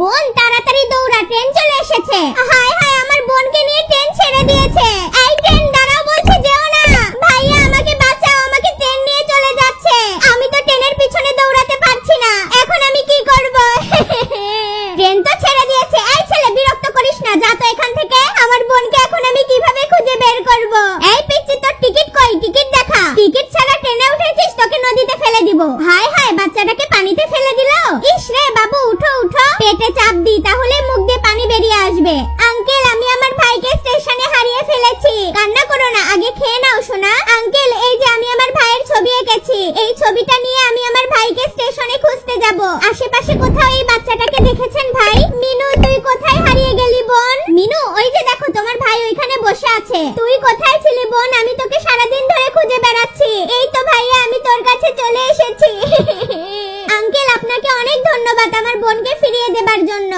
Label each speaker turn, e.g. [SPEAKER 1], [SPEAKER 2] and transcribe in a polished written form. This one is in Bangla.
[SPEAKER 1] বোন তাড়াতাড়ি দৌড়া, ট্রেন চলে এসেছে। হায় হায়, আমার বোনকে নিয়ে ট্রেন ছেড়ে দিয়েছে। এই ট্রেন দাঁড়াও, বলছে যেও না। ভাইয়া আমাকে বাঁচাও, আমাকে ট্রেন নিয়ে চলে যাচ্ছে। আমি তো ট্রেনের পিছনে দৌড়াতে পারছি না, এখন আমি কি করব? ট্রেন তো ছেড়ে দিয়েছে। এই ছেলে, বিরক্ত করিস না, যা তো এখান থেকে। আমার বোনকে এখন আমি কিভাবে খুঁজে বের করব? এই পিচ্চি, তোর টিকিট কই? টিকিট দেখা। টিকিট ছাড়া ট্রেনে উঠেছিস, তোকে নদীতে ফেলে দিব। হায় হায়, বাচ্চাটাকে পানিতে ফেলে দিল। ইস রে বাবু, উঠো উঠো, পেটে চাপ দি, তাহলে মুখ দিয়ে পানি বেরিয়ে আসবে। আঙ্কেল, আমি আমার ভাইকে স্টেশনে হারিয়ে ফেলেছি। কান্না করো না, আগে খেয়ে নাও সোনা। আঙ্কেল, এই যে আমি আমার ভাইয়ের ছবি এঁকেছি, এই ছবিটা নিয়ে আমি আমার ভাইকে স্টেশনে খুঁজতে যাব। আশেপাশে কোথাও এই বাচ্চাটাকে দেখেছেন ভাই? মিনু, তুই কোথায় হারিয়ে গেলি বোন? মিনু, ওই যে দেখো, তোমার ভাই ওইখানে বসে আছে। তুই কোথায় ছিলি বোন? আমি তোকে সারাদিন ধরে খুঁজে বেড়াচ্ছি। এই তো ভাইয়া, আমি তোর কাছে চলে এসেছি। আঙ্কেল, আপনাকে অনেক ধন্যবাদ আমার বোনকে ফিরিয়ে দেবার জন্য।